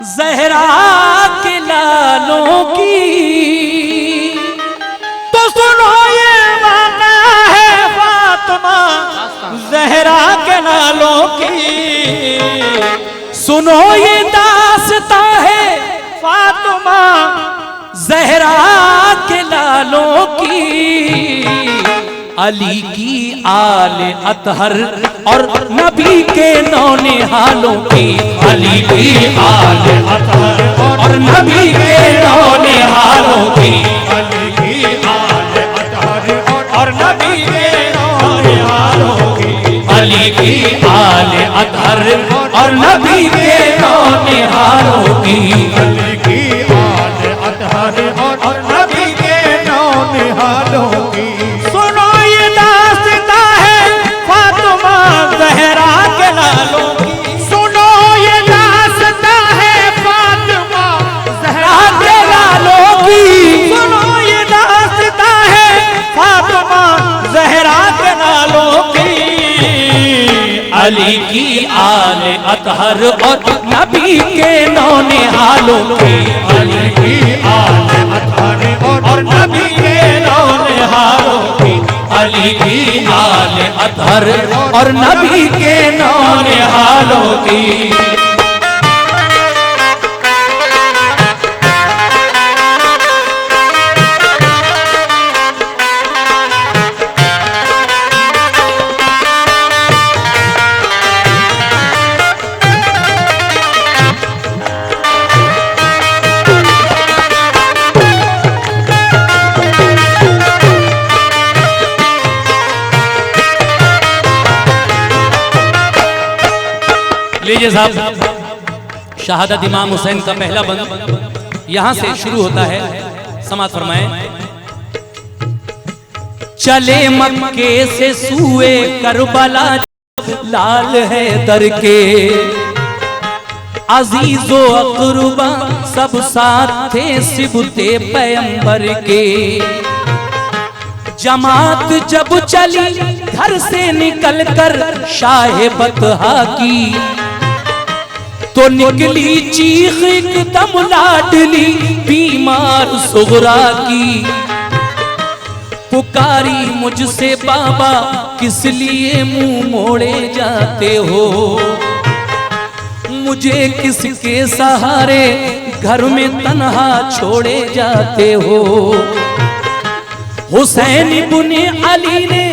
ज़हरा के लालों की। तो सुनो ये वाक़ा है फातिमा ज़हरा के लालों की। सुनो ये दास्तां है फातिमा ज़हरा के लालों की। अली की आले अतहर और नबी के नौने हालों की। अली की आले अतहर और नबी के नौने हालों की। अली की आले अतहर और नबी के नौने हालों की। अली की आले अतहर और नबी के नौने हालों की। अली की आले अतहर और नबी के नौने हालों की। सुनो ये दास्तां है फातिमा ज़हरा के लालों की। सुनो ये दास्तां है फातिमा ज़हरा के लालों की। सुनो ये दास्तां है फातिमा ज़हरा के लालों की। अली की आले अतहर और नबी के नौने हालों की। अली की आले अतहर और नबी के नौने हालों की। अली की आले अतहर और नबी के नौने हालों की। लीजिए साहब, शहादत इमाम हुसैन का पहला बंद यहां से शुरू होता है। समात फरमाएं। चले मक्के से सूए करबला लाल है दर के। अजीजो अकरबा सब साथ थे सिबते पैगंबर के। जमात जब चली घर से निकल कर शाह बतहा की। तो निकली चीख एकदम लाडली बीमार सुगरा की। पुकारी मुझसे बाबा किस लिए मुंह मोड़े जाते हो। मुझे किसके सहारे घर में तन्हा छोड़े जाते हो। हुसैन इब्ने अली ने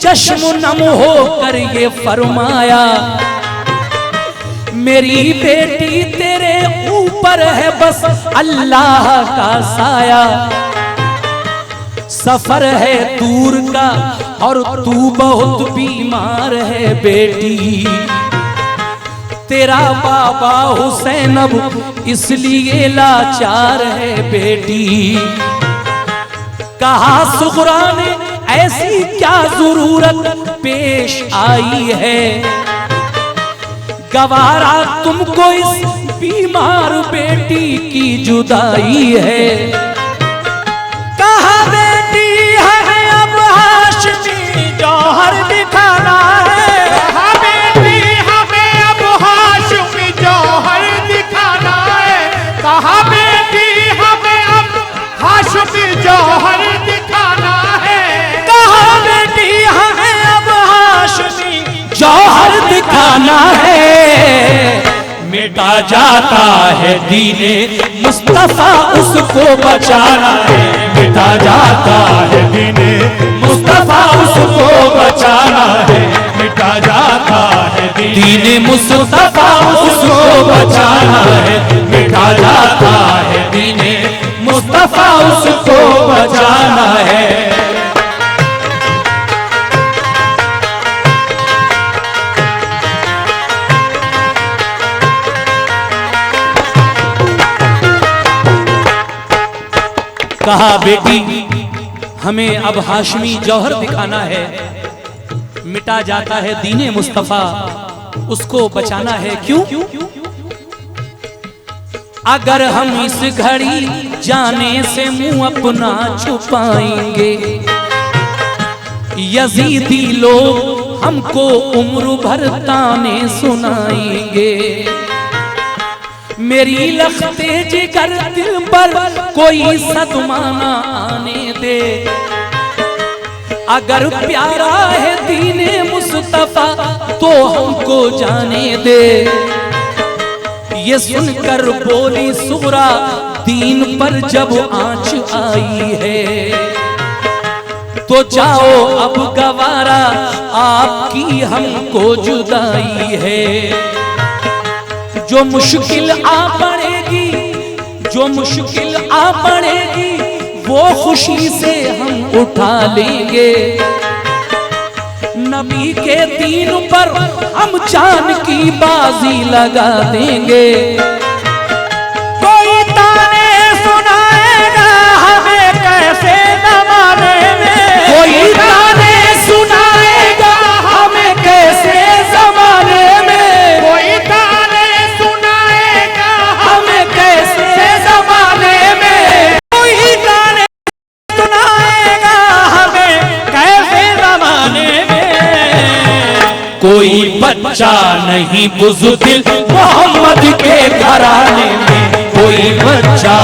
चश्म नम होकर ये फरमाया। मेरी बेटी तेरे ऊपर है बस अल्लाह का साया। सफर है दूर का और तू बहुत बीमार है बेटी। तेरा बाबा हुसैन अब इसलिए लाचार है बेटी। कहा सुगरा ने ऐसी क्या जरूरत पेश आई है। गवारा तुमको इस बीमार बेटी की जुदाई है। कहा बेटी है अब हाशमी जौहर दिखाना है। कहा बेटी हमें अब हाशमी जौहर दिखाना है। कहा बेटी हमें अब हाशमी जौहर दिखाना है। कहा बेटी हमें अब हाशमी जौहर दिखाना है। मिटा जाता है दीने मुस्तफा उसको बचाना है। मिटा जाता है दीने मुस्तफा उसको बचाना है। मिटा जाता है दीने मुस्तफा उसको बचाना है। मिटा जाता है दीने मुस्तफा उसको बचाना है। कहा बेटी हमें अब हाशमी जौहर दिखाना है। मिटा जाता है दीने मुस्तफा उसको बचाना है। क्यों? अगर हम इस घड़ी जाने से मुंह अपना छुपाएंगे। यजीदी लोग हमको उम्र भर ताने सुनाएंगे। मेरी लखते जिगर दिल पर कोई सदमा ना आने दे। अगर प्यारा है दीने मुस्तफा तो हमको जाने दे। ये सुनकर बोली सुगरा दीन पर जब आंच आई है, तो जाओ अब गवारा आपकी हमको जुदाई है। जो मुश्किल आ पड़ेगी, जो मुश्किल आ पड़ेगी, वो खुशी से हम उठा लेंगे। नबी के दीन पर हम जान की बाजी लगा देंगे। कोई ताने सुनाएगा हमें कैसे जमाने में, कोई ताने सुनाएगा हमें कैसे जमाने में, कोई ताने सुनाएगा हमें कैसे जमाने में, कोई ताने सुनाएगा हमें कैसे जमाने में। कोई बच्चा नहीं बुज़दिल मोहम्मद के घराने में, कोई बच्चा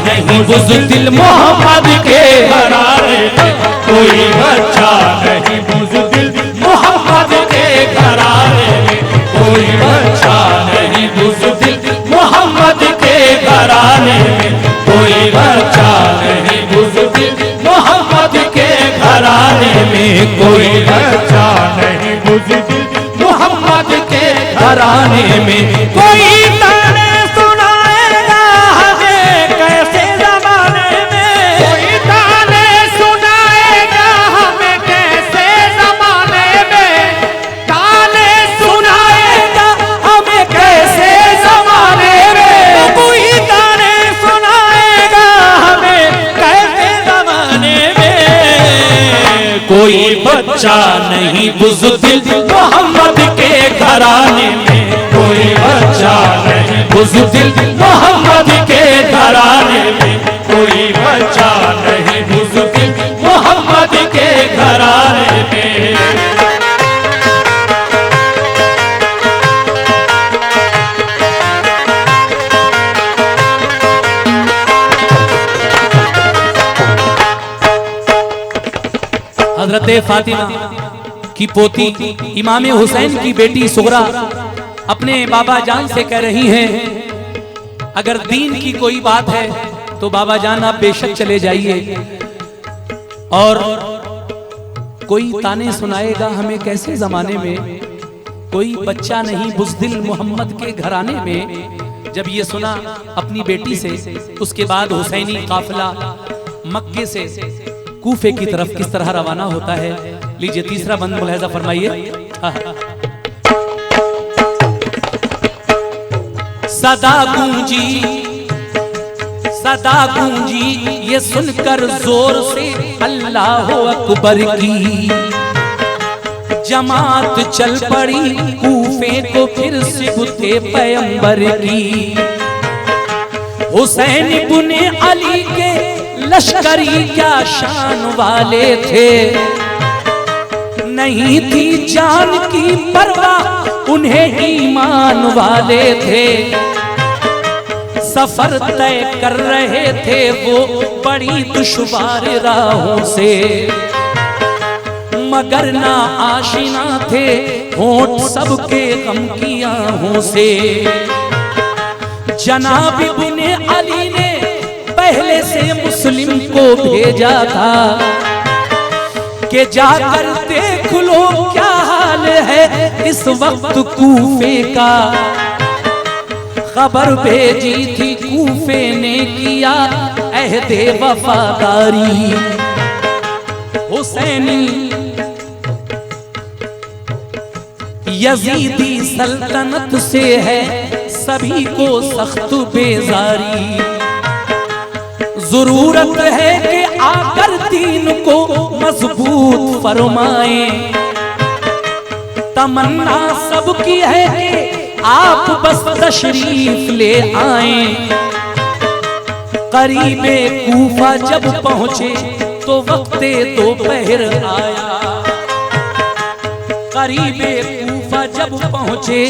नहीं बुज़दिल मोहम्मद के घराने में, कोई बच्चा नहीं बुज़दिल मोहम्मद के घराने में, कोई बच्चा नहीं बुज़दिल मोहम्मद के घराने में, कोई बच्चा नहीं बुज़दिल मोहम्मद के घराने में, कोई बच्चा नहीं बुज़दिल मोहम्मद के घराने में। कोई ताने सुनाएगा हमें कैसे जमाने में, कोई ताने सुनाएगा हमें कैसे जमाने में, ताने सुनाएगा हमें कैसे जमाने में, कोई ताने सुनाएगा हमें कैसे जमाने में। कोई बच्चा नहीं बुज़दिल मोहम्मद के घराने में, कोई बच्चा नहीं बुज़दिल मोहम्मद के घराने में, कोई बच्चा नहीं बुज़दिल मोहम्मद के घराने में। हज़रत फातिमा की पोती इमाम हुसैन की बेटी सुगरा अपने बाबा जान से कह रही हैं, अगर दीन की कोई बात है तो बाबा जान आप बेशक चले जाइए, और कोई ताने सुनाएगा हमें कैसे जमाने में, कोई बच्चा नहीं बुज़दिल मोहम्मद के घराने में। जब ये सुना अपनी बेटी से, उसके बाद हुसैनी काफिला मक्के से कूफे की तरफ किस तरह रवाना होता है। लीजिए तीसरा बंद मुलाहिजा फरमाइए। सदा गूंजी ये सुनकर जोर से अल्लाह अकबर की, जमात चल पड़ी कूफे को फिर सिबते पैगंबर की। हुसैन इब्ने अली के लश्करी क्या शान वाले थे, नहीं थी जान की परवाह उन्हें ईमान वाले थे। सफर तय कर रहे थे वो बड़ी दुश्वार राहों से, मगर ना आशिना थे होंठ सबके गम की आहों से। जनाब इब्ने अली ने पहले से मुस्लिम को भेजा था कि जाकर देख लो क्या हाल है इस वक्त कूफे का। खबर भेजी थी कूफे ने किया अहदे वफादारी। हुसैनी यजीदी सल्तनत से है सभी को सख्त बेजारी। जरूरत है कि आकर दीन को मजबूत फरमाएं। तमन्ना सबकी है कि आप बस तशरीफ ले आएं। करीबे कूफा जब पहुंचे तो वक्ते दोपहर आया। करीबे कूफा जब पहुंचे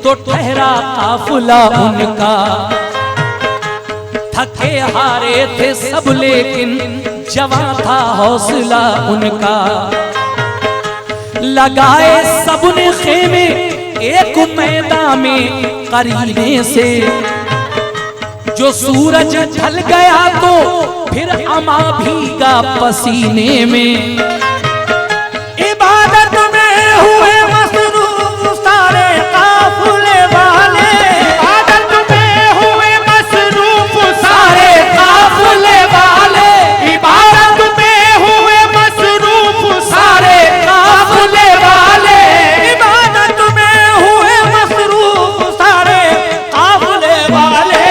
तो ठहरा काफिला उनका। थके हारे थे सब लेकिन जवां था हौसला उनका। लगाए सबने खेमे एक मैदान में करीने से, जो सूरज ढल गया तो फिर अमा भीगा पसीने में। इबादत में हुए मसरूफ सारे काफिले वाले, इबादत में हुए मसरूफ सारे काफिले वाले, इबादत में हुए मसरूफ सारे काफिले वाले, इबादत में हुए मसरूफ सारे काफिले वाले।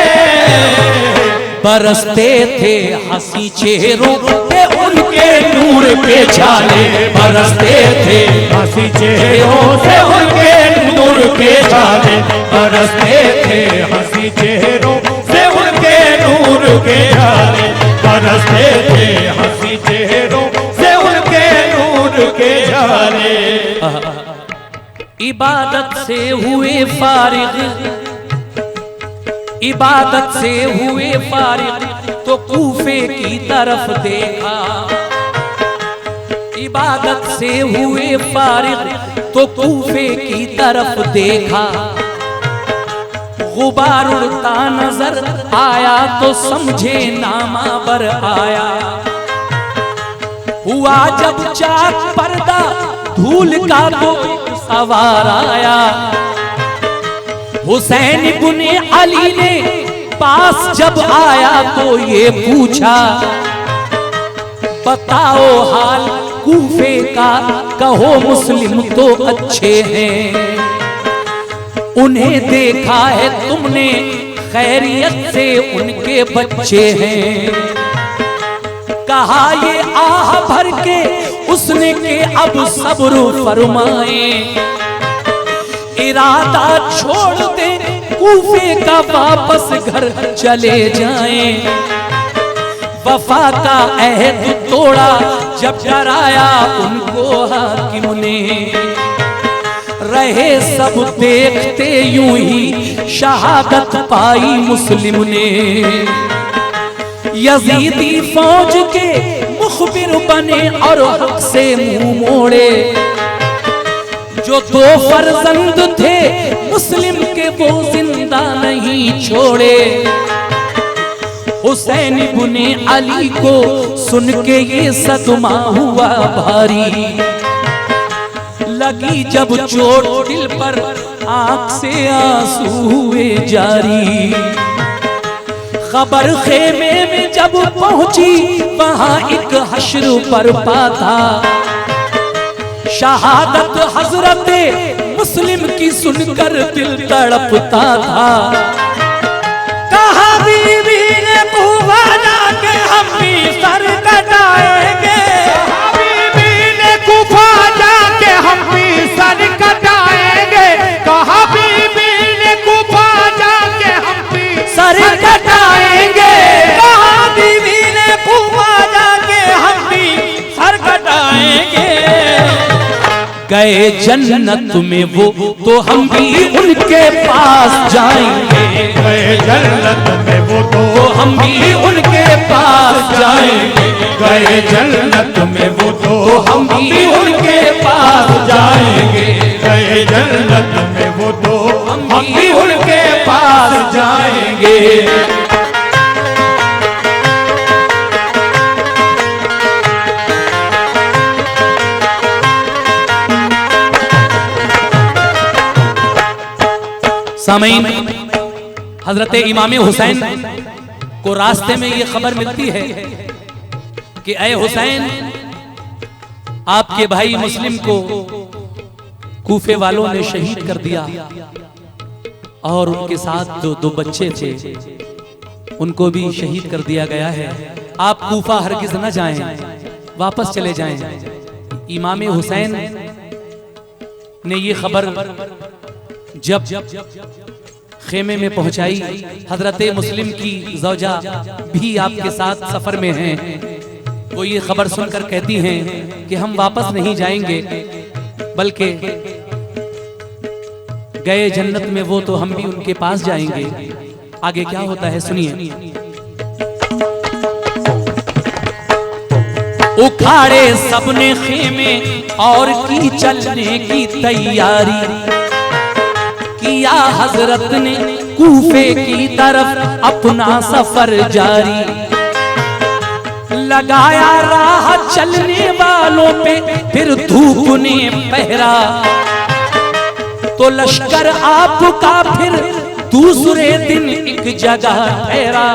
बरसते थे हंसी चेहरों पे उनके नूर पे झाले, बरसते थे हंसी चेहरों से उनके नूर के झाले, बरसते थे हंसी चेहरों से उनके नूर के झाले, बरसते थे हंसी चेहरों से उनके नूर के झाले। इबादत से हुए फारिग, इबादत से हुए फारिग तो कूफे की तरफ देखा। इबादत से हुए फारिग तो कूफे की तरफ देखा। गुबार उड़ता नजर आया तो समझे नामा बर आया। हुआ जब चाक पर्दा धूल का तो सवार आया। हुसैन इब्ने अली ने पास जब आया तो ये पूछा, बताओ हाल कूफे का, कहो मुस्लिम तो अच्छे हैं। उन्हें देखा है तुमने खैरियत से उनके बच्चे हैं। कहा ये आह भर के उसने के अब सब्र फरमाए। इरादा छोड़ दे कूफे का वापस घर चले जाएं। वफा का अहद तोड़ा जब डराया उनको हाकिम ने। रहे सब देखते यूं ही शहादत पाई मुस्लिम ने। यजीदी फौज के मुखबिर बने और हक से मुंह मोड़े। जो दो फर्जंद थे मुस्लिम के वो जिंदा नहीं छोड़े। हुसैन इब्ने अली को सुन के ये सदमा हुआ भारी। लगी जब चोट दिल पर आंख से आंसू हुए जारी। खबर खेमे में जब पहुंची वहां एक हश्र बरपा था। शहादत हजरत मुस्लिम की सुनकर दिल तड़पता था। कहा बीवी ने कूफा जाके हम भी सर कटाएंगे, बीवी ने कूफा जाके हम भी सर कटाएंगे। कहा बीवी ने कूफा जाके हम भी सर कटाएंगे। कहा बीवी ने कूफा जाके हम भी सर कटाएंगे। गए जन्नत में वो तो हम भी उनके पास जाएंगे। गए जन्नत में वो तो हम भी उनके पास जाएंगे। गए जन्नत में वो तो हम भी उनके पास जाएंगे। गए जन्नत में वो तो हम भी उनके पास जाएंगे। सामीन, हजरत इमाम हुसैन को रास्ते में ये खबर मिलती है कि ऐ हुसैन, आपके भाई मुस्लिम को कूफे वालों ने शहीद कर दिया और उनके साथ जो दो बच्चे थे उनको भी शहीद कर दिया गया है। आप कूफा हरगिज न जाएं, वापस चले जाएं। इमाम हुसैन ने ये खबर जब खेमे में पहुंचाई, हजरत मुस्लिम की जौजा भी आपके साथ सफर में हैं, वो ये खबर सुनकर कहती हैं कि हम वापस नहीं जाएंगे, बल्कि गए जन्नत में वो तो हम भी उनके पास जाएंगे। आगे क्या होता है सुनिए। उखाड़े सबने खेमे और की चलने की तैयारी, किया हजरत ने कूफे की तरफ अपना सफर जारी। लगाया राह चलने वालों पे फिर धूप ने पहरा, तो लश्कर आपका फिर दूसरे दिन एक जगह ठहरा।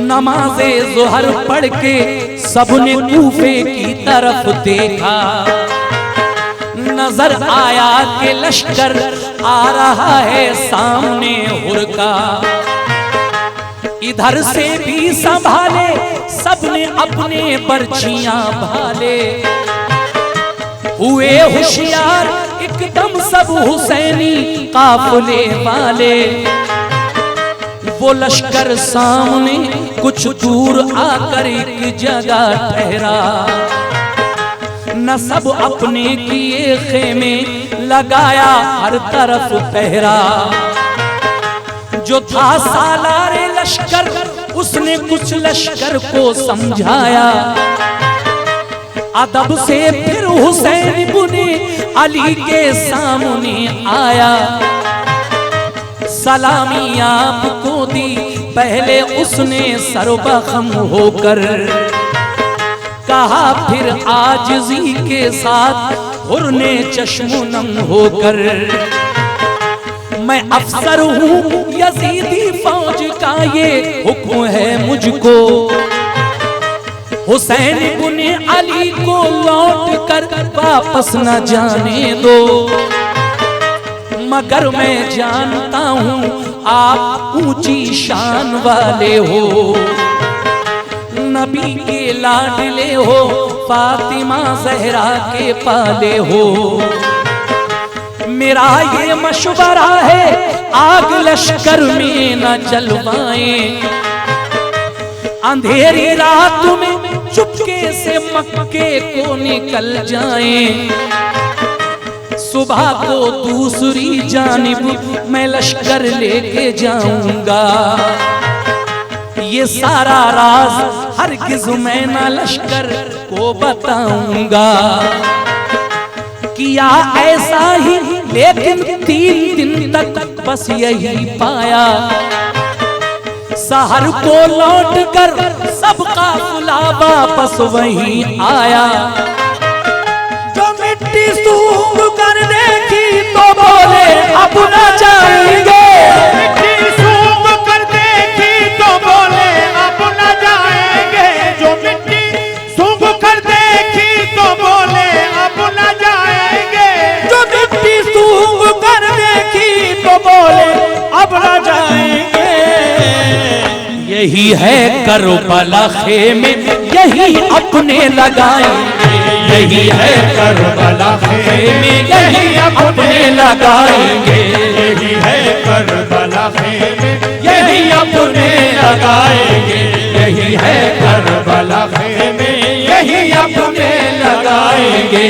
नमाज़े ज़ुहर पढ़ के सबने कूफे की तरफ देखा, नजर आया कि लश्कर आ रहा है सामने हुरका। इधर से भी संभाले सबने अपने बर्छियां भाले, हुए होशियार एकदम सब हुसैनी काफिले वाले। वो लश्कर सामने कुछ दूर आकर एक जगह ठहरा, न सब अपने किए खेमे लगाया हर तरफ पहरा। जो था सालारे लश्कर उसने कुछ लश्कर को समझाया, अदब से फिर हुसैन बुने अली के सामने आया। सलामी आपको दी पहले उसने सर्वखम होकर, कहा फिर आजिज़ी के साथ हुरने चश्मुनम होकर। मैं अफसर हूँ यजीदी फौज का ये हुक्म है मुझको, हुसैन बुने अली को लौट कर वापस न जाने दो। मगर मैं जानता हूँ आप ऊंची शान वाले हो, नबी के लाडले हो, फातिमा ज़हरा के पाले हो। मेरा ये मशवरा है आग लश्कर में न जलवाएं, अंधेरी रात में चुपके से मक्के को निकल जाएं। सुबह को दूसरी जानिब मैं लश्कर लेके जाऊंगा, ये सारा राज हरगिज़ मैं न लश्कर को बताऊंगा। किया ऐसा ही लेकिन 3 दिन तक बस यही पाया, शहर को लौट कर सब काफिला वापस वहीं आया। जो मिट्टी सूंघ कर देखी तो बोले अब न जाएंगे, मिट्टी सूंघ कर देखी तो बोले अब न जाएंगे। जो मिट्टी सूंघ कर देखी तो बोले अब न जाएंगे। जो मिट्टी सूंघ कर देखी तो बोले अब न जाएंगे। यही है करबला खेमे यही अपने लगाएंगे, यही है करबला खेमे यही अपने लगाएंगे। यही है करबला खेमे यही अपने लगाएंगे। यही है करबला खेमे यही अपने लगाएंगे।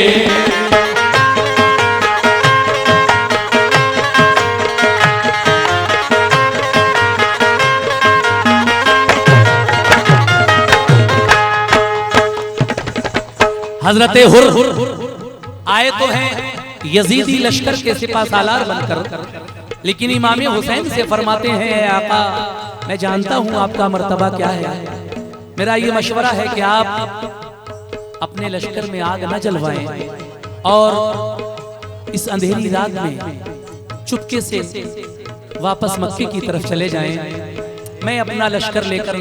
हजरत हुर आए तो हैं यजीदी लश्कर के सिपा सालार बनकर, लेकिन इमाम हुसैन से फरमाते हैं आका मैं जानता हूं आपका मर्तबा क्या है, मेरा ये मशवरा है कि आप अपने लश्कर में आग न जलवाएं और इस अंधेरी रात में चुपके से वापस मक्के की तरफ चले जाएं। मैं अपना लश्कर लेकर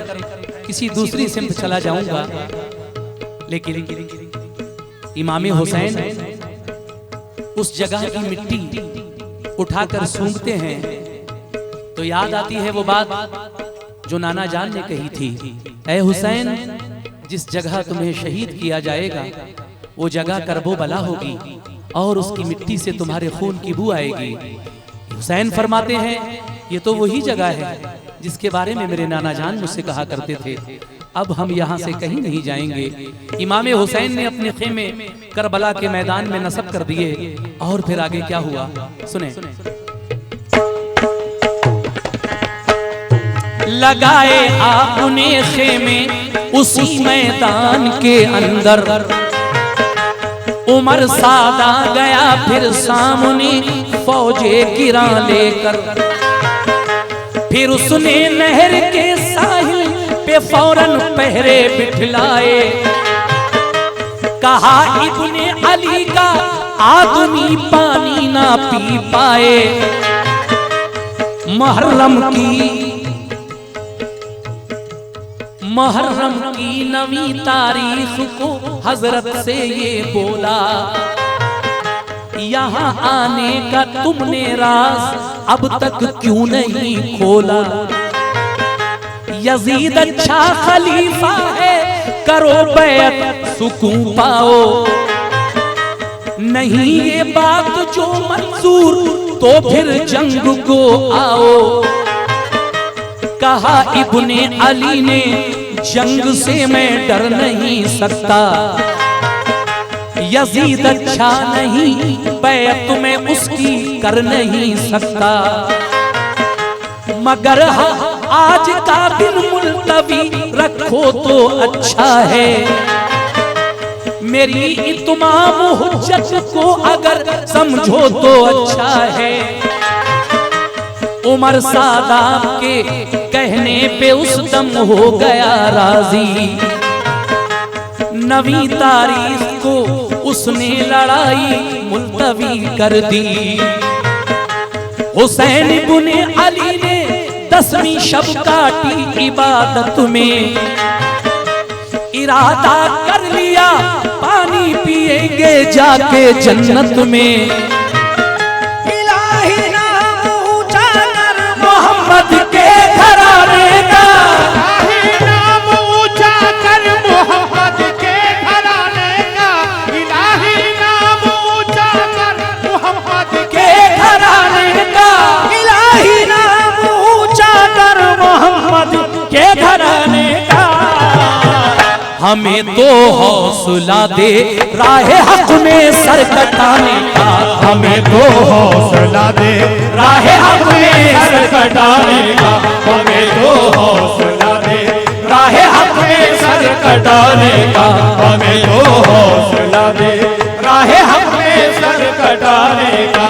किसी दूसरी सिमत चला जाऊंगा। लेकिन इमाम हुसैन उस जगह की मिट्टी उठाकर सूंघते हैं तो याद आती है वो बात जो नाना जान ने कही थी, ऐ हुसैन जिस जगह तुम्हें शहीद किया जाएगा वो जगह करबो बला होगी और उसकी मिट्टी से तुम्हारे खून की बू आएगी। हुसैन फरमाते हैं ये तो वही जगह है जिसके बारे में मेरे नाना जान मुझसे कहा करते थे। अब हम यहाँ से कहीं नहीं जाएंगे। इमाम हुसैन ने अपने खेमे करबला के मैदान में नस्ब कर दिए। और फिर आगे क्या हुआ सुने। लगाए आपने खेमे उसी मैदान के अंदर, उमर सादा गया फिर सामने फौजे गिरा लेकर। फिर उसने नहर के साहिल पे फौरन पहरे बिठलाए। कहा इब्ने अली का आदमी पानी ना पी पाए। मुहर्रम की नवी तारीख को हजरत से ये बोला, यहाँ आने का तुमने राज अब तक क्यों नहीं खोला। यजीद अच्छा खलीफा है, करो बैत सुकून पाओ। नहीं ये बात जो मंजूर तो फिर जंग को आओ। कहा इब्ने अली ने जंग से मैं डर नहीं सकता। यजीद अच्छा नहीं, बैत में उसकी कर नहीं सकता। मगर आज का दिन मुलतवी रखो तो अच्छा है। मेरी इत्माम हुज्जत को अगर समझो तो अच्छा है। उमर सादाब के कहने पे उस दम हो गया राजी। नवी तारीख को उसने लड़ाई मुलतवी कर दी। हुसैन इब्ने अली ने 10वीं शब काटी इबादत में। इरादा कर लिया पानी पिएंगे जाके जन्नत में। इलाही नाम ऊंचा कर मोहम्मद के घराने का। इलाही नाम ऊंचा कर मोहम्मद के घराने का। इलाही नाम ऊंचा कर मोहम्मद के घराने का। इलाही नाम ऊंचा कर मोहम्मद के घराने का। हमें तो हौसला दे राहे हक में सर कटाने का। हमें तो हौसला दे राहे हक में सर कटाने का। हमें तो हौसला दे राहे हक में सर कटाने का। हमें तो हौसला दे राहे हक में सर कटाने का।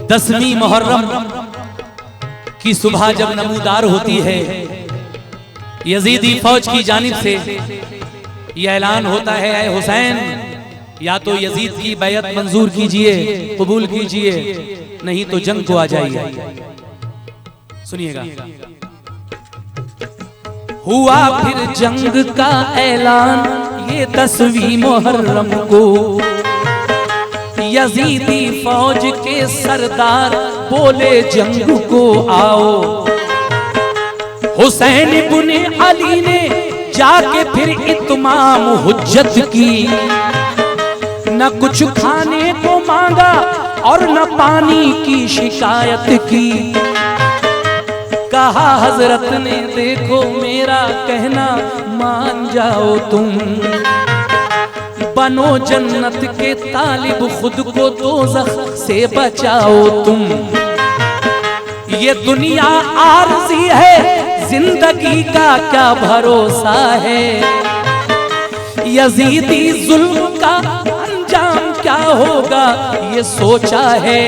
दसवीं मुहर्रम की सुबह जब नमूदार होती है, यजीदी फौज की जानिब से यह ऐलान होता है, ऐ हुसैन या तो यजीद की बैयत मंजूर कीजिए, कबूल कीजिए, नहीं तो जंग को आ जाइए। सुनिएगा। हुआ फिर जंग का ऐलान ये 10वीं मुहर्रम को। यजीदी फौज के सरदार बोले जंग को आओ। हुसैन इब्ने अली ने जाके फिर इत्माम हुज्जत की। न कुछ खाने को मांगा और न पानी की शिकायत की। कहा हजरत ने देखो मेरा कहना मान जाओ तुम। बनो जन्नत के तालिब खुद को दोज़ख से बचाओ तुम। ये दुनिया आरज़ी है, जिंदगी का क्या भरोसा है। यजीदी जुल्म का अंजाम क्या होगा ये सोचा है।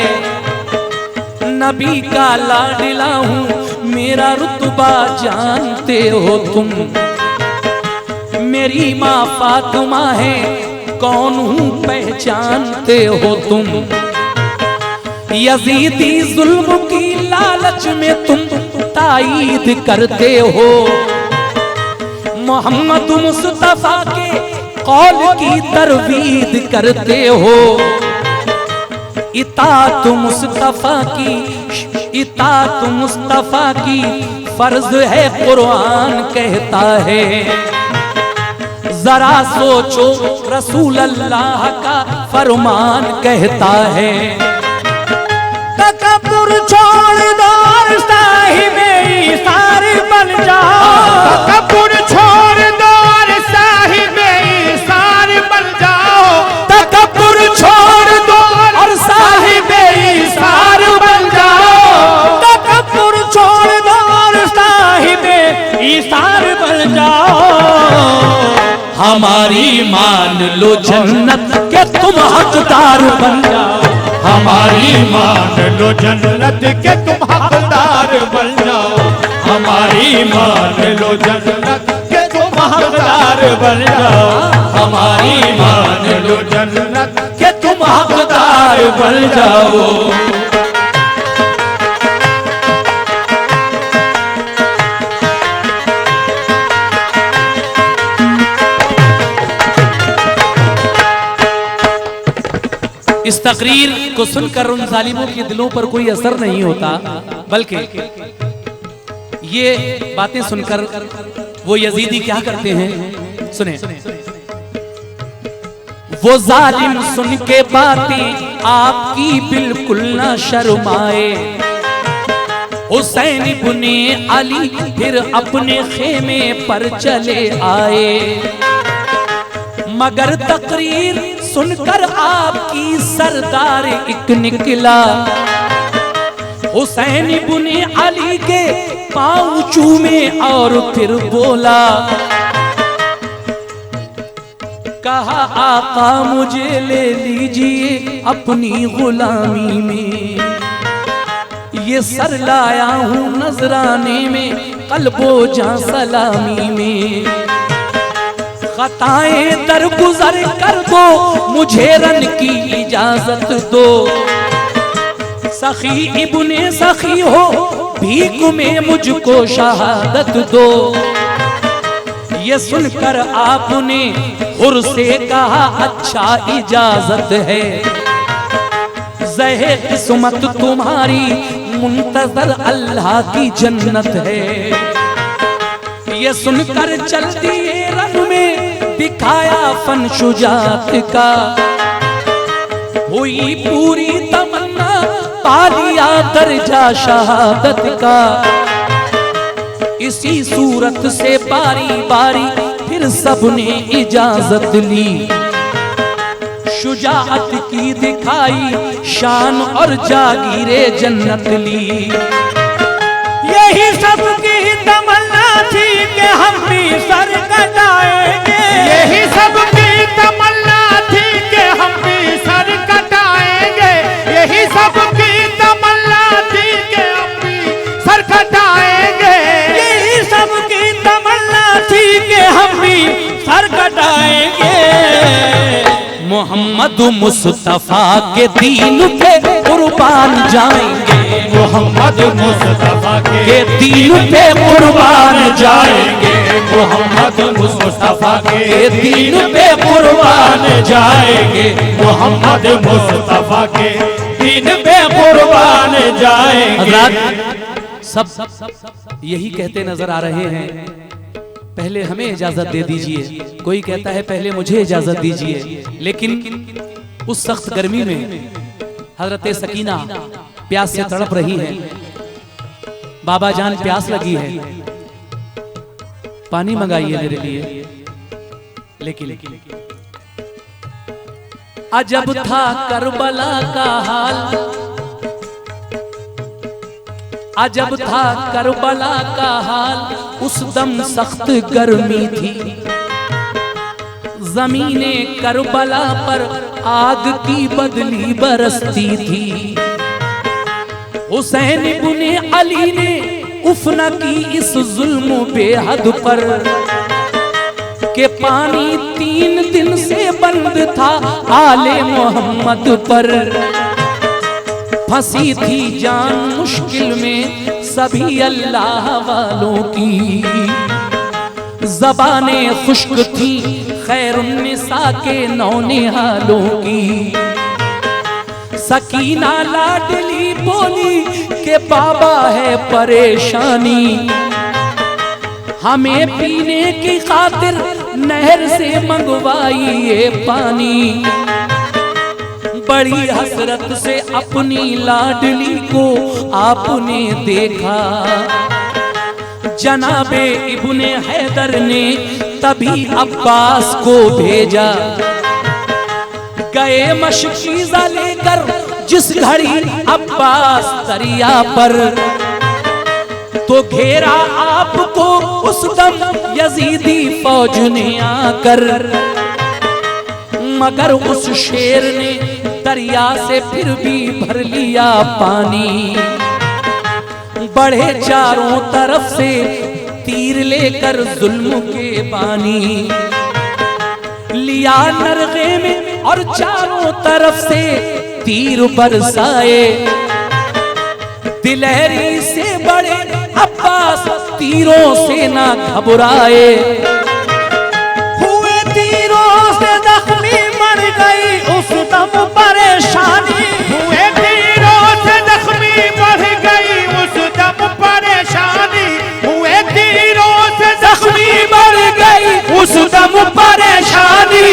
नबी का लाडला हूँ मेरा रुतबा जानते हो तुम। मेरी माँ फातिमा है कौन हूँ पहचानते हो तुम। यजीदी जुल्म की लालच में तुम ताईद करते हो। मोहम्मद मुस्तफा के कौल की तरवीद करते हो। इताअत मुस्तफा की फर्ज है कुरान कहता है। जरा सोचो रसूल अल्लाह का फरमान कहता है, तकब्बुर छोड़ दो साहिबे ईसार बन जाओ, तकब्बुर छोड़ दो साहिबे ईसार बन जाओ, तकब्बुर छोड़ दो और साहिबे ईसार बन जाओ, तकब्बुर छोड़ दो और साहिबे ईसार बन जाओ। हमारी मान लो जन्नत के तुम हकदार बन जाओ, हमारी मान लो जन्नत के तुम हकदार बन जाओ, हमारी मान लो जन्नत के तुम हकदार बन जाओ, हमारी मान लो जन्नत के तुम हकदार बन जाओ। इस तकरीर को सुनकर उन जालिमों के दिलों पर कोई असर नहीं होता, बल्कि ये बातें सुनकर वो यजीदी क्या करते हैं, सुने। वो जालिम सुन के बातें आपकी बिल्कुल ना शर्माए, हुसैन इब्ने अली फिर अपने खेमे पर चले आए, मगर तकरीर सुनकर आपकी सरदार एक निकला, हुसैन इब्ने अली के पांव चूमे और फिर बोला, कहा आका मुझे ले लीजिए अपनी गुलामी में, ये सर लाया हूं नजराने में कल्बो जां सलामी में, खताएं दरगुजर कर दो मुझे रन की इजाजत दो, सखी इब्ने सखी हो भीख में मुझको शहादत दो। ये सुनकर आपने हुर से कहा अच्छा इजाजत है, ज़हे किस्मत तुम्हारी मुंतजर अल्लाह की जन्नत है। ये सुनकर चल दिए रन में दिखाया फन शुजात का, हुई पूरी तमन्ना पा लिया दर्जा शहादत का। इसी सूरत से बारी बारी फिर सबने इजाजत ली, शुजाअत की दिखाई शान और जागीरे जन्नत ली। यही सबकी तमन्ना थी कि हम भी सर कटाएंगे, यही सबकी तमन्ना थी कि हम भी सर कटाएंगे, यही सबकी तमन्ना थी कि हम भी सर कटाएंगे, यही सबकी तमन्ना थी कि हम भी सर कटाएंगे। मोहम्मद मुस्तफा के दीन पे कुर्बान जाएंगे, मोहम्मद मुस्तफा के दीन पे कुर्बान जाएंगे, मोहम्मद मुस्तफा के दीन पे कुर्बान जाएंगे, मोहम्मद मुस्तफा के दीन पे कुर्बान जाएंगे। हज़रात सब यही कहते नजर आ रहे हैं, पहले हमें इजाजत दे दीजिए, कोई कहता है पहले मुझे इजाजत दीजिए। लेकिन उस सख्त गर्मी में हजरत सकीना प्यास से तड़प रही है, बाबा जान प्यास लगी है, पानी मंगाइए मेरे लिए। लेकिन अजब था करबला का हाल, अजब था करबला का हाल, उस दम सख्त गर्मी थी, ज़मीने करबला पर आग की बदली बरसती थी। हुसैन इब्ने अली ने उफ न की इस जुल्म बेहद पर, के पानी 3 दिन से बंद था आले मोहम्मद पर। फंसी थी जान मुश्किल में सभी अल्लाह वालों की, ज़बाने खुश्क थी खैरुन्निसा के नौनिहालों की। सकीना लाडली बोली के बाबा है परेशानी, हमें पीने की खातिर नहर से मंगवाई ये पानी। बड़ी हसरत से अपनी लाडली को आपने देखा। जनाबे इब्ने हैदर ने तभी अब्बास को भेजा। गए मशकीज़ा लेकर जिस घड़ी अब्बास दरिया पर, तो घेरा आपको उस दम यजीदी फौज ने आकर। मगर उस शेर ने दरिया से फिर भी भर लिया पानी। बढ़े चारों तरफ से तीर लेकर जुल्म के बानी। लिया नरगे में और चारों तरफ से तीर बरसाए। दिलहरी से बड़े अब्बास तीरों से ना घबराए। हुए तीरों से जख्मी मर गई उस दम परेशानी। हुए तीरों से जख्मी मर गई उस दम परेशानी। हुए तीरों से जख्मी मर गई उस दम परेशानी।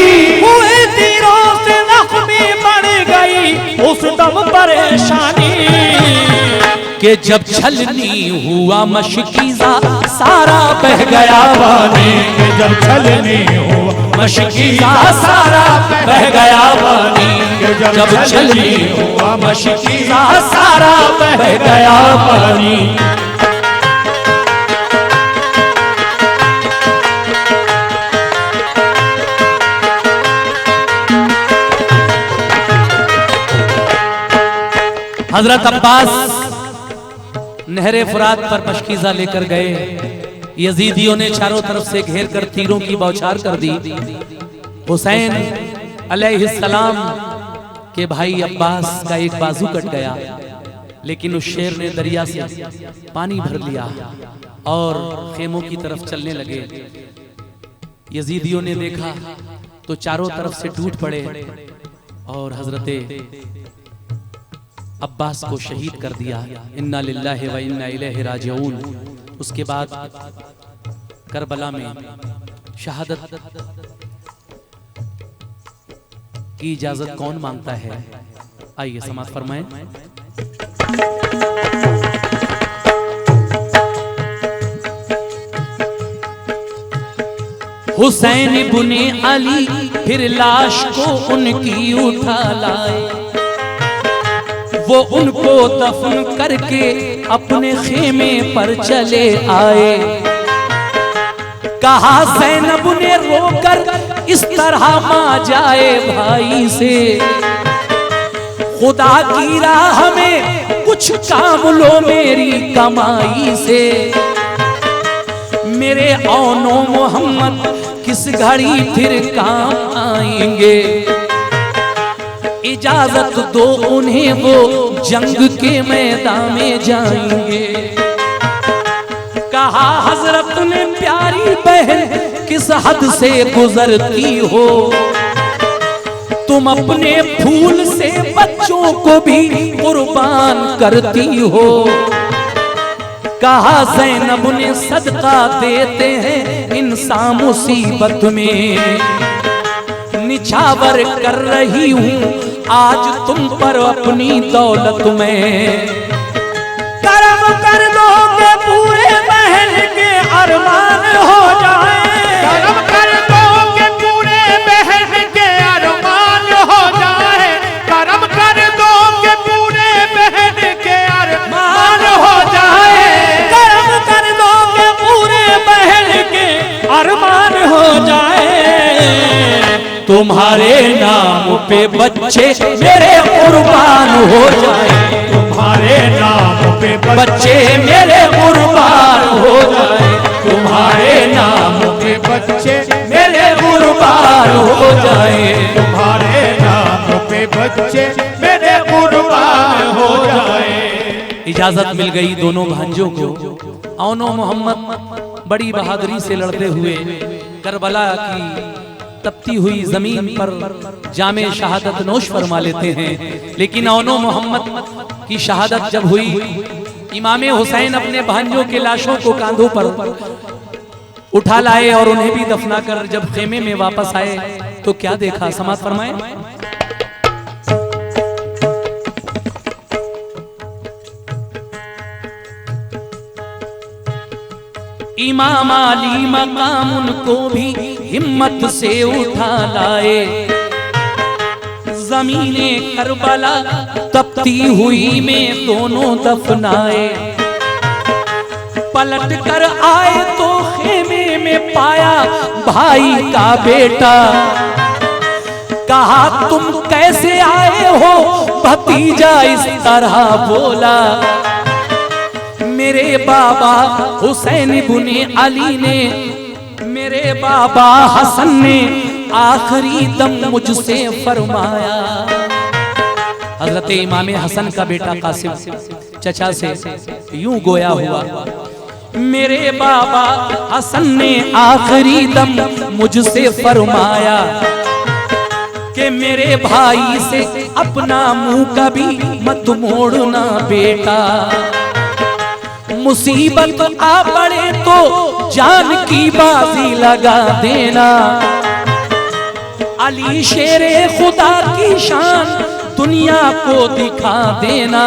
हुए तीरों से जख्मी मर गई उस दम परेशानी। कि जब छलनी हुआ मशकीज़ा सारा बह गया पानी। कि जब छलनी हुआ मशकीज़ा सारा बह गया पानी। जब छलनी हुआ मशकीज़ा सारा बह गया पानी। हजरत अब्बास नहरे फुरात पर मशकीज़ा लेकर गए। यजीदियों ने चारों तरफ से घेर कर तीरों की बौछार कर दी। हुसैन अलैहिस्सलाम के भाई अब्बास का एक बाजू कट गया, लेकिन उस शेर ने दरिया से पानी भर लिया और खेमों की तरफ चलने लगे। यजीदियों ने देखा तो चारों तरफ से टूट पड़े और हजरते अब्बास को शहीद कर दिया। इन्ना लिल्लाहि व इन्ना इलैहि राजिऊन। उसके बाद करबला में शहादत की इजाजत कौन मांगता है? आइए समाअत फरमाएं। हुसैन इब्ने अली फिर लाश को उनकी उठा लाए। वो उनको दफन करके अपने खेमे पर चले आए। कहा ज़ैनब ने रोकर इस तरह मां जाए भाई से। खुदा की राह में कुछ काम लो मेरी कमाई से। मेरे औनो मोहम्मद किस घड़ी फिर काम आएंगे। इजाजत दो उन्हें वो जंग के मैदान में जाएंगे। कहा हजरत ने प्यारी बहन किस हद से गुजरती हो। तुम अपने फूल से बच्चों को भी कुर्बान करती हो। कहा ज़ैनब ने सदका देते हैं इंसान मुसीबत में। निछावर कर रही हूँ आज तुम पर अपनी दौलत में। करम कर दो के पूरे महल के अरमान हो जाए। करम कर दो के पूरे महल के अरमान हो जाए। करम कर दो के पूरे महल के अरमान हो जाए। करम कर दो के पूरे महल के अरमान हो जाए। तुम्हारे नाम पे बच्चे मेरे कुर्बान हो जाए। तुम्हारे नाम पे बच्चे मेरे कुर्बान हो जाए। तुम्हारे नाम पे बच्चे मेरे कुर्बान हो जाए। तुम्हारे नाम पे बच्चे मेरे कुर्बान हो जाए। इजाजत मिल गई दोनों भांजों को। औनो मोहम्मद बड़ी बहादुरी से लड़ते हुए करबला की तपती हुई जमीन पर जामे शहादत नोश फरमा लेते हैं। लेकिन औनो मोहम्मद की शहादत जब हुई, इमाम हुसैन अपने भांजों के लाशों को कांधों पर उठा लाए और उन्हें भी दफना कर जब खेमे में वापस आए तो क्या देखा, समाज फरमाए। इमाम अली मकाम उनको भी हिम्मत से उठा लाए। ज़मीने करबला तपती हुई में दोनों दफनाए। पलट कर आए तो खेमे में पाया भाई का बेटा। कहा तुम कैसे आए हो, भतीजा इस तरह बोला। मेरे बाबा हुसैन इब्ने अली ने, मेरे बाबा हसन ने आखिरी दम मुझसे फरमाया। हजरत इमाम हसन का बेटा कासिम चचा से यूं गोया हुआ, मेरे बाबा हसन ने आखिरी दम मुझसे फरमाया कि मेरे भाई से अपना मुंह कभी मत मोड़ना बेटा। मुसीबत आ पड़े तो जान की बाजी लगा देना। अली शेरे खुदा की शान दुनिया को दिखा देना।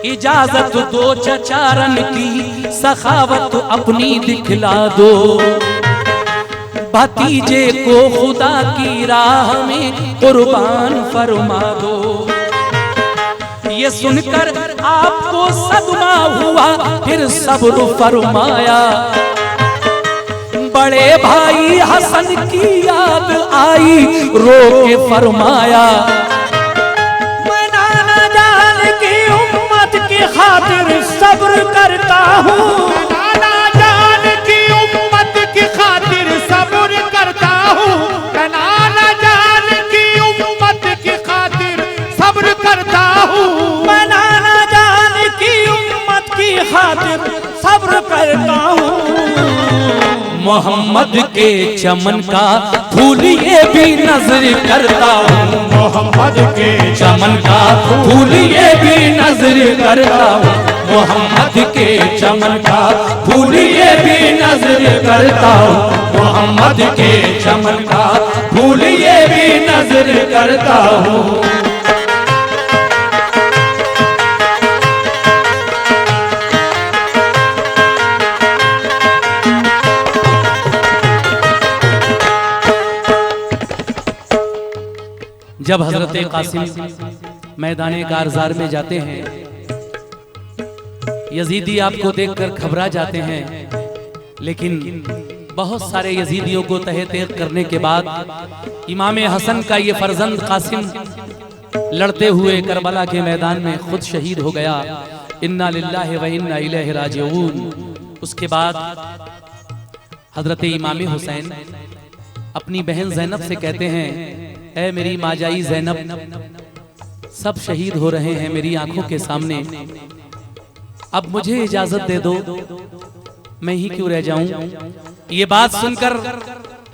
इजाजत दो चचारन की सखावत अपनी दिखला दो। भतीजे को खुदा की राह में कुर्बान फरमा दो। ये सुनकर आपको सदमा हुआ, फिर सब्र फरमाया। बड़े भाई हसन की याद आई, रो के फरमाया। मैं नाना जान की उम्मत की खातिर सब्र करता हूँ। नाना जान की उम्मत की खातिर सब्र करता हूँ। नाना जान की उम्मत की खातिर सब्र करता हूँ। मैं नाना जान की उम्मत की खातिर सब्र करता हूँ। मोहम्मद के चमन का फूल ये भी नजर करता हूँ। मोहम्मद के चमन का फूल ये भी नजर करता हूँ। मोहम्मद के चमन का फूल ये भी नजर करता हूँ। मोहम्मद के चमन का फूल ये भी नजर करता हूँ। जब हजरत कासिम मैदाने कारजार में जाते हैं, यजीदी आपको देखकर घबरा जाते हैं। लेकिन बहुत सारे यजीदियों को तहे तेग करने के बाद इमाम हसन का ये फर्जंद कासिम लड़ते हुए करबला के मैदान में खुद शहीद हो गया। इन्ना लिल्लाहि व इन्ना इलैहि राजिऊन। उसके बाद हजरत इमाम हुसैन अपनी बहन जैनब से कहते हैं, ऐ मेरी माजाई जैनब, सब शहीद हो रहे हैं मेरी आंखों के सामने, अब मुझे इजाजत दे दो, मैं ही क्यों रह जाऊं। ये बात सुनकर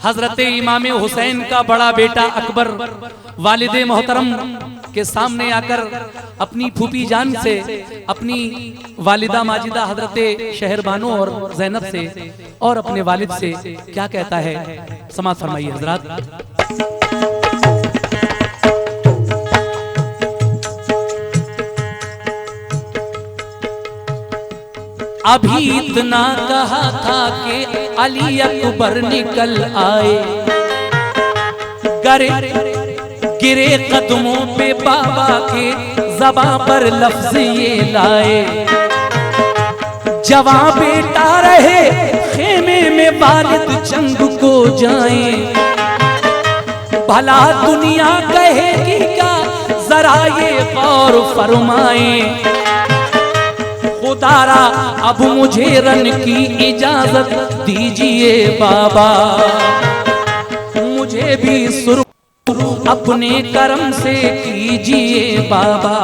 हजरत इमाम हुसैन का बड़ा बेटा अकबर वालिदे मोहतरम के सामने आकर अपनी फूफी जान से, अपनी वालिदा माजिदा हजरत शहरबानो और जैनब से और अपने वालिद से क्या कहता है, समाअत फरमाइए हजरात। अभी इतना कहा था कि अली अकबर निकल आए, गिरे कदमों पे बाबा के ज़बां पर लफ्ज ये लाए। जवां बेटा रहे खेमे में वालिद जंग को जाए, भला दुनिया कहेगी क्या जरा ये गौर फरमाए। खुदारा अब मुझे रन की इजाजत दीजिए बाबा, मुझे भी सुर अपने करम से कीजिए बाबा।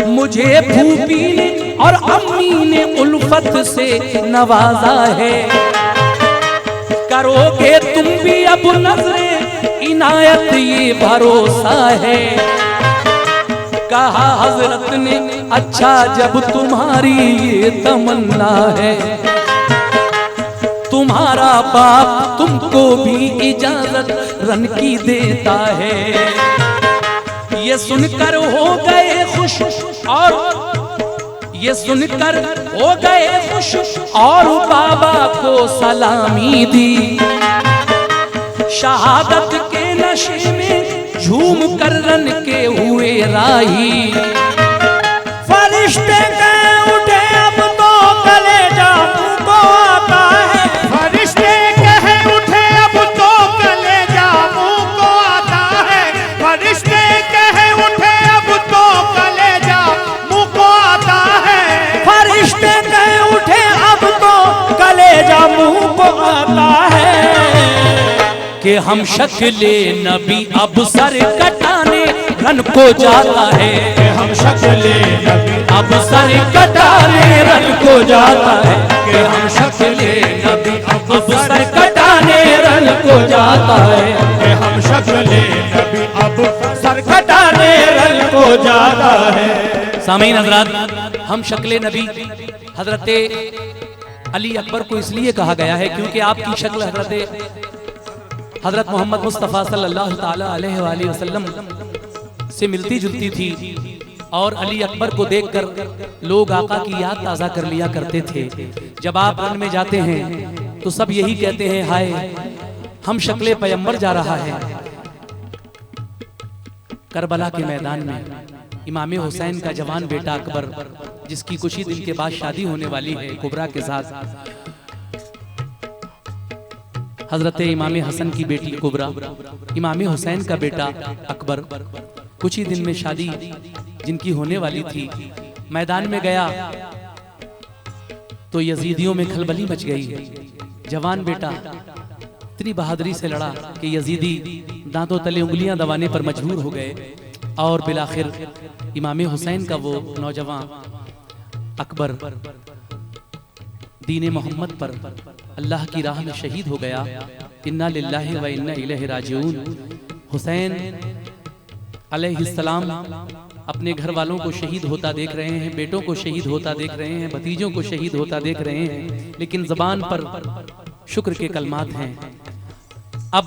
मुझे फूफी ने और अम्मी ने उल्फत से नवाजा है, करोगे तुम भी अब नजरे इनायत ये भरोसा है। कहा हजरत ने, अच्छा जब तुम्हारी ये तमन्ना है तुम्हारा बाप तुमको भी इजाजत रन की देता है। ये सुनकर हो गए खुश और ये सुनकर हो गए खुश और बाबा को सलामी दी। शहादत के नशे में झूम कर रन के हुए राही। फरिश्ते कह उठे अब तो कलेजा मुझको आता है। फरिश्ते कह उठे अब तो कलेजा मुझको आता है। फरिश्ते कह उठे अब तो कलेजा मुझको आता है। फरिश्ते कह उठे अब तो कलेजा मुंह को आता है कि हम शक्ले नबी अब सर कटाने रन को जाता है। कि हम शक्ले नबी अब सर कटाने रन को जाता है। कि हम शक्ले नबी अब सर कटाने रन को जाता है। कि हम शक्ले नबी अब सर कटाने रन को जाता है। सामीन हजरात, हम शक्ले नबी हजरत अली अकबर को इसलिए कहा गया है क्योंकि आपकी शक्ल हजरत मोहम्मद मुस्तफ़ा सल्लल्लाहु ताला अलैहि वसल्लम से मिलती जुलती थी और अली अकबर को देखकर लोग आका की याद ताज़ा कर लिया करते थे। जब आप रन में जाते हैं तो सब यही कहते हैं, हाय हम शक्ले पैगंबर जा रहा है। करबला के मैदान में इमाम हुसैन का जवान बेटा अकबर, जिसकी कुछ ही दिन के बाद शादी होने वाली है कुबरा के साथ, हजरत इमाम हसन की बेटी कुबरा, इमाम हुसैन का बेटा अकबर, कुछ ही दिन में शादी जिनकी होने वाली थी, मैदान में गया तो यजीदियों में खलबली मच गई। जवान बेटा इतनी बहादुरी से लड़ा कि यजीदी दांतों तले उंगलियां दबाने पर मजबूर हो गए और बिलाखिर इमाम हुसैन का वो नौजवान अकबर दीन मोहम्मद पर अल्लाह की राह में शहीद हो गया। इन्ना लिल्लाहि व इन्ना इलैहि राजिऊन। हुसैन अलैहिस्सलाम अपने घर वालों को शहीद होता देख रहे हैं, बेटों को शहीद होता देख रहे हैं, भतीजों को शहीद होता देख रहे हैं, लेकिन ज़बान पर शुक्र के कलमात हैं। अब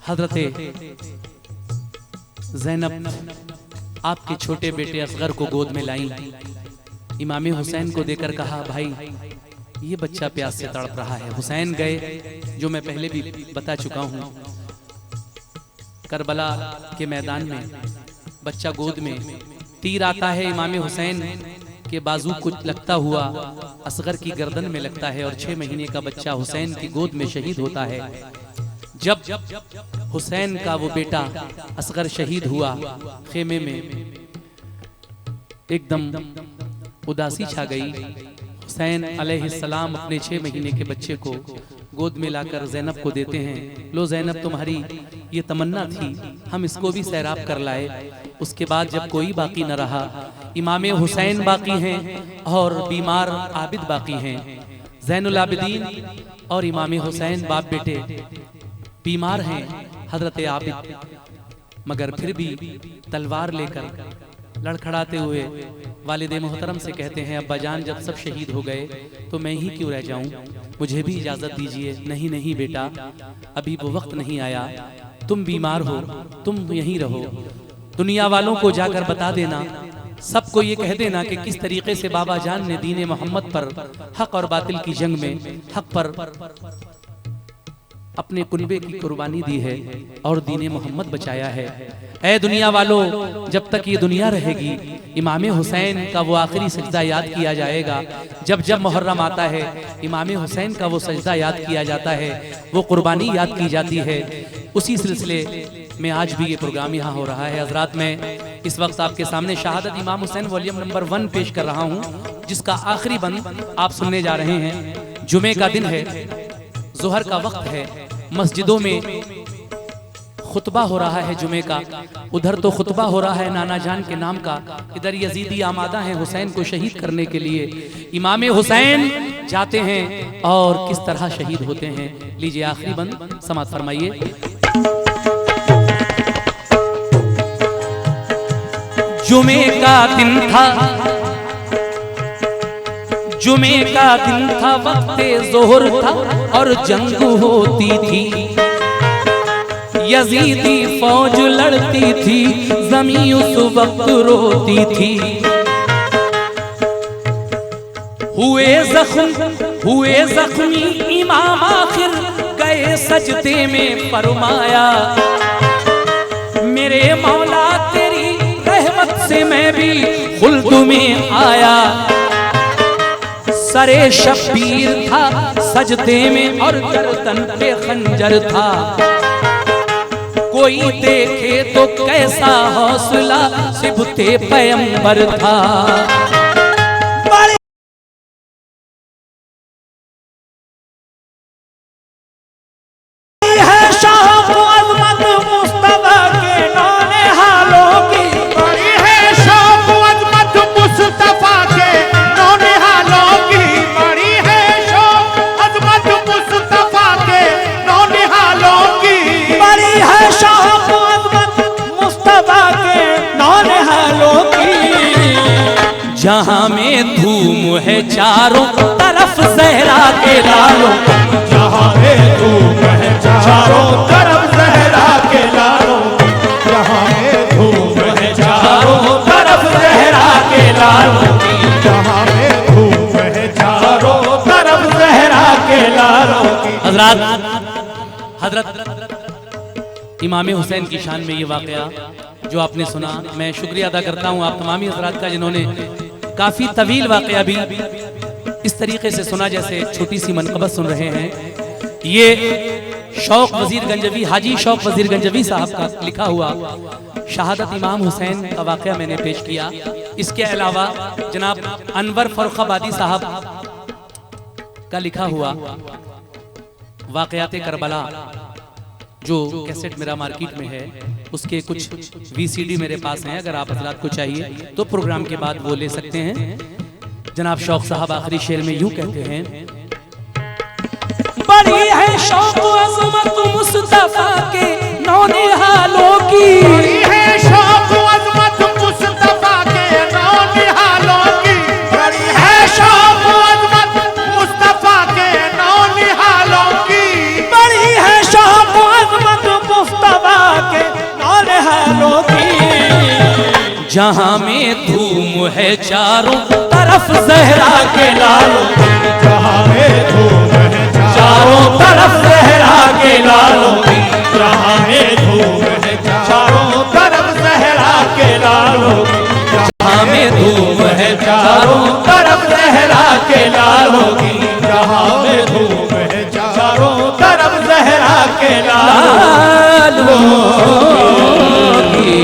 हजरत ज़ैनब आपके छोटे बेटे असगर को गोद में लाई, इमाम हुसैन को देकर कहा, भाई ये बच्चा प्यास से तड़प रहा है। हुसैन गए, जो मैं पहले भी बता चुका हूँ, करबला के मैदान में बच्चा गोद में, तीर आता है इमाम हुसैन के बाजू को लगता हुआ असगर की गर्दन में लगता है और 6 महीने का बच्चा हुसैन की गोद में शहीद होता है। जब हुसैन का वो बेटा असगर शहीद हुआ, खेमे में एकदम उदासी छा गई। हुसैन अलैहिस्सलाम अपने 6 महीने के बच्चे को गोद में लाकर ज़ैनब को देते हैं। लो ज़ैनब, तुम्हारी ये तमन्ना थी, हम इसको भी सैराब कर लाए। उसके बाद जब कोई बाकी न रहा, इमाम हुसैन बाकी हैं और बीमार आबिद बाकी हैं। ज़ैनुल आबिदीन और इमाम हुसैन बाप बेटे बीमार हैं, हजरत आबिद मगर फिर भी तलवार लेकर लड़खड़ाते हुए वालिद मोहतरम से कहते हैं, अब्बा जान जब सब शहीद हो गए तो मैं ही क्यों रह जाऊं, मुझे भी इजाज़त दीजिए। नहीं नहीं बेटा, अभी वो वक्त नहीं आया, तुम बीमार हो, तुम यहीं रहो, दुनिया वालों को जाकर बता देना, सबको ये कह देना कि किस तरीके से बाबा जान ने दीन मोहम्मद पर, हक और बातिल की जंग में हक पर अपने कुनबे की कुर्बानी दी है और दीन मोहम्मद बचाया है। ऐ दुनिया वालों, जब तक ये दुनिया रहेगी, इमाम हुसैन का वो आखिरी सजदा याद किया जाएगा। जब जब मुहर्रम आता है, इमाम हुसैन का वो सजदा याद किया जाता है, वो कुर्बानी याद की जाती है। उसी सिलसिले में आज भी ये प्रोग्राम यहाँ हो रहा है। हजरात, मैं इस वक्त आपके सामने शहादत इमाम हुसैन वॉल्यूम नंबर 1 पेश कर रहा हूँ, जिसका आखिरी बंद आप सुनने जा रहे हैं। जुमे का दिन है, जोहर का वक्त है, मस्जिदों में खुतबा हो रहा है जुमे का, उधर तो खुतबा हो रहा है नाना जान के नाम का, इधर यजीदी आमादा हैं हुसैन को शहीद करने के लिए। इमाम हुसैन जाते हैं और किस तरह शहीद होते हैं। लीजिए आखिरी बंद समाअत फरमाइए। जुमे का दिन था, जुमे का दिन था, वक्ते जोहर था और जंग होती थी। यजीदी फौज लड़ती थी, ज़मीं उस वक्त रोती थी। हुए जख्मी इमाम आखिर गए सजदे में, फरमाया मेरे मौला तेरी रहमत से मैं भी खुल्द में आया। सरे शब्बीर था सजदे में और गर्दन पे खंजर था। कोई देखे तो कैसा हौसला सिबते पैगंबर था। जहाँ में धूम है चारों तरफ ज़हरा के लालों, जहाँ में धूम है चारों तरफ ज़हरा के लालों, जहाँ में धूम है चारों तरफ ज़हरा के लालों, जहाँ में धूम है चारों तरफ ज़हरा के लालों। हजरत इमाम हुसैन की शान में ये वाक़या जो आपने सुना, मैं शुक्रिया अदा करता हूँ आप तमामी हजरात का जिन्होंने काफ़ी तवील वाक़या भी इस तरीके से सुना जैसे छोटी सी मनक़बत सुन रहे हैं। ये शौक़ वज़ीर गंजवी, हाजी शौक़ वज़ीर गंजवी साहब का लिखा हुआ शहादत इमाम हुसैन का वाक़या मैंने पेश किया। इसके अलावा जनाब अनवर फर्रुखाबादी साहब का लिखा हुआ वाक़यात करबला जो कैसेट मेरा मार्केट में है, उसके कुछ VCD मेरे पास हैं। अगर आप हज़रात को चाहिए तो प्रोग्राम के बाद वो ले सकते हैं। जनाब शौक़ साहब आखिरी शेर में यूं कहते हैं, बड़ी है शौक़ अज़मत मुस्तफ़ा के नौनिहालों की, बड़ी है शौक़ अज़मत मुस्तफ़ा के नौनिहालों की, बड़ी है शौक़ अज़मत मुस्तफ़ा के नौनिहालों की, बड़ी है शौक़ अज़मत मुस्तफ़ा के नौनिहालों की। जहाँ में धूम है चारों तरफ ज़हरा के लालों, जहाँ में धूम है चारों तरफ ज़हरा के लालों की, जहाँ में धूम है चारों तरफ ज़हरा के लालों, जहाँ में धूम है चारों तरफ ज़हरा के लालों की, जहाँ में धूम है चारों तरफ ज़हरा के लालों की।